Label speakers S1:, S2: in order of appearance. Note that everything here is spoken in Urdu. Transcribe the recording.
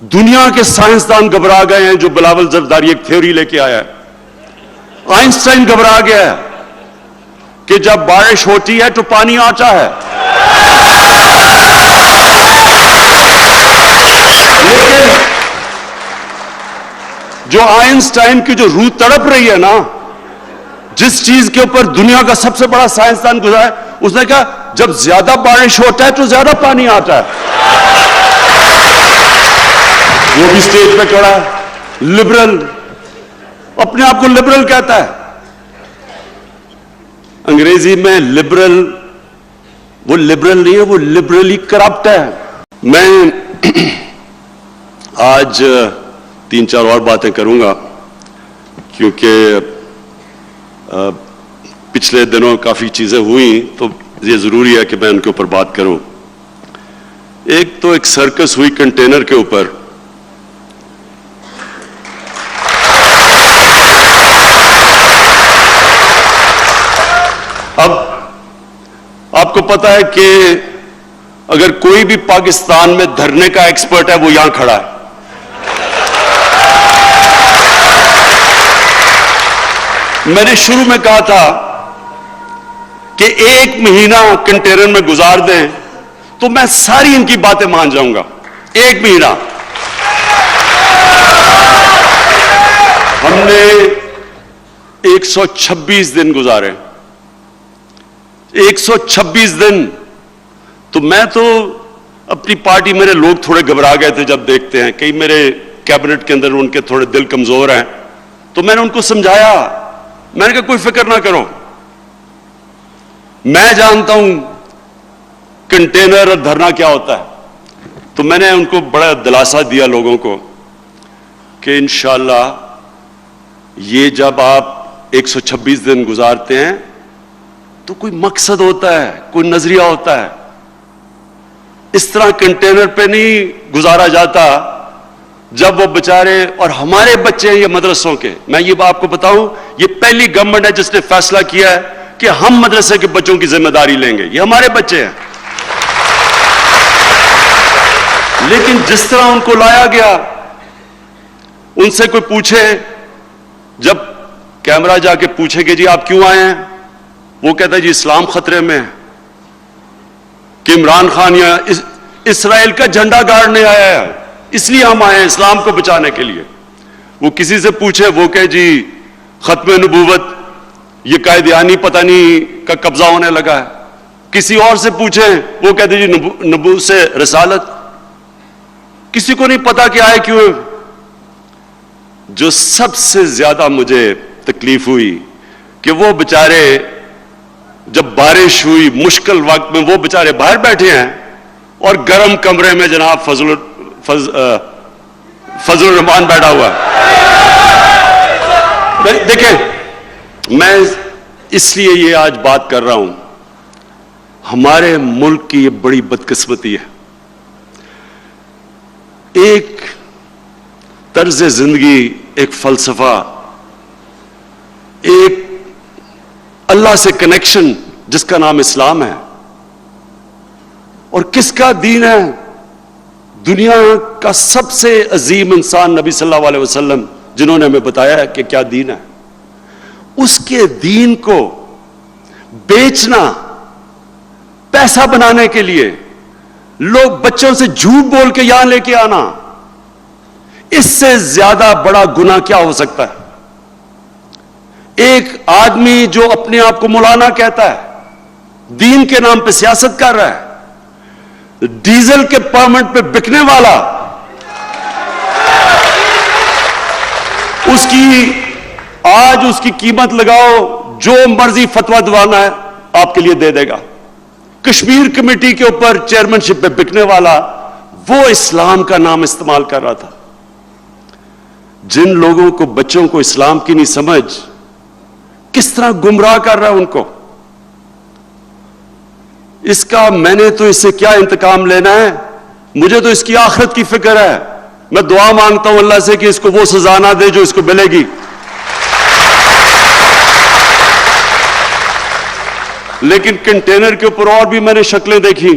S1: دنیا کے سائنسدان گھبرا گئے ہیں جو بلاول زرداری ایک تھیوری لے کے آیا ہے. آئنسٹائن گھبرا گیا ہے کہ جب بارش ہوتی ہے تو پانی آتا ہے. لیکن جو آئنسٹائن کی جو روح تڑپ رہی ہے نا، جس چیز کے اوپر دنیا کا سب سے بڑا سائنسدان گزرا ہے، اس نے کہا جب زیادہ بارش ہوتا ہے تو زیادہ پانی آتا ہے. وہ بھی اسٹیج پہ کھڑا ہے، لبرل، اپنے آپ کو لبرل کہتا ہے. انگریزی میں لبرل، وہ لبرل نہیں ہے، وہ لبرلی کرپٹ ہے. میں آج 3-4 اور باتیں کروں گا کیونکہ پچھلے دنوں کافی چیزیں ہوئیں تو یہ ضروری ہے کہ میں ان کے اوپر بات کروں. ایک تو ایک سرکس ہوئی کنٹینر کے اوپر. اب آپ کو پتا ہے کہ اگر کوئی بھی پاکستان میں دھرنے کا ایکسپرٹ ہے وہ یہاں کھڑا ہے. میں نے شروع میں کہا تھا کہ 1 مہینہ کنٹینر میں گزار دیں تو میں ساری ان کی باتیں مان جاؤں گا. 1 مہینہ ہم نے 126 دن گزارے. 126 دن تو میں تو اپنی پارٹی، میرے لوگ تھوڑے گھبرا گئے تھے جب دیکھتے ہیں کئی میرے کیبنٹ کے اندر ان کے تھوڑے دل کمزور ہیں، تو میں نے ان کو سمجھایا، میں نے کہا کوئی فکر نہ کرو، میں جانتا ہوں کنٹینر اور دھرنا کیا ہوتا ہے. تو میں نے ان کو بڑا دلاسا دیا لوگوں کو کہ انشاءاللہ یہ جب آپ 126 دن گزارتے ہیں تو کوئی مقصد ہوتا ہے، کوئی نظریہ ہوتا ہے. اس طرح کنٹینر پہ نہیں گزارا جاتا. جب وہ بچارے، اور ہمارے بچے ہیں یہ مدرسوں کے، میں یہ آپ کو بتاؤں، یہ پہلی گورنمنٹ ہے جس نے فیصلہ کیا ہے کہ ہم مدرسے کے بچوں کی ذمہ داری لیں گے. یہ ہمارے بچے ہیں. لیکن جس طرح ان کو لایا گیا، ان سے کوئی پوچھے، جب کیمرہ جا کے پوچھے کہ جی آپ کیوں آئے ہیں، وہ کہتا ہے جی اسلام خطرے میں ہے، کہ عمران خان یا اسرائیل کا جھنڈا گاڑنے آیا ہے، اس لیے ہم آئے ہیں اسلام کو بچانے کے لیے. وہ کسی سے پوچھے، وہ کہ جی ختم نبوت، یہ قائدیانی پتہ نہیں کا قبضہ ہونے لگا ہے. کسی اور سے پوچھیں، وہ کہتے جی نبوت سے رسالت. کسی کو نہیں پتا کہ آئے کیوں. جو سب سے زیادہ مجھے تکلیف ہوئی کہ وہ بچارے جب بارش ہوئی مشکل وقت میں، وہ بچارے باہر بیٹھے ہیں اور گرم کمرے میں جناب فضل الرحمان بیٹھا ہوا ہے. دیکھیں، میں اس لیے یہ آج بات کر رہا ہوں، ہمارے ملک کی یہ بڑی بدقسمتی ہے. ایک طرز زندگی، ایک فلسفہ، ایک اللہ سے کنیکشن جس کا نام اسلام ہے، اور کس کا دین ہے؟ دنیا کا سب سے عظیم انسان نبی صلی اللہ علیہ وسلم، جنہوں نے ہمیں بتایا ہے کہ کیا دین ہے. اس کے دین کو بیچنا پیسہ بنانے کے لیے، لوگ بچوں سے جھوٹ بول کے یہاں لے کے آنا، اس سے زیادہ بڑا گناہ کیا ہو سکتا ہے؟ ایک آدمی جو اپنے آپ کو مولانا کہتا ہے، دین کے نام پہ سیاست کر رہا ہے، ڈیزل کے پرمٹ پہ بکنے والا، اس کی آج اس کی قیمت لگاؤ، جو مرضی فتویٰ دوانا ہے آپ کے لیے دے دے گا. کشمیر کمیٹی کے اوپر چیئرمین شپ پہ بکنے والا، وہ اسلام کا نام استعمال کر رہا تھا. جن لوگوں کو، بچوں کو اسلام کی نہیں سمجھ، کس طرح گمراہ کر رہا ہے ان کو. اس کا میں نے تو اس سے کیا انتقام لینا ہے؟ مجھے تو اس کی آخرت کی فکر ہے. میں دعا مانگتا ہوں اللہ سے کہ اس کو وہ سزا نہ دے جو اس کو ملے گی. لیکن کنٹینر کے اوپر اور بھی میں نے شکلیں دیکھی.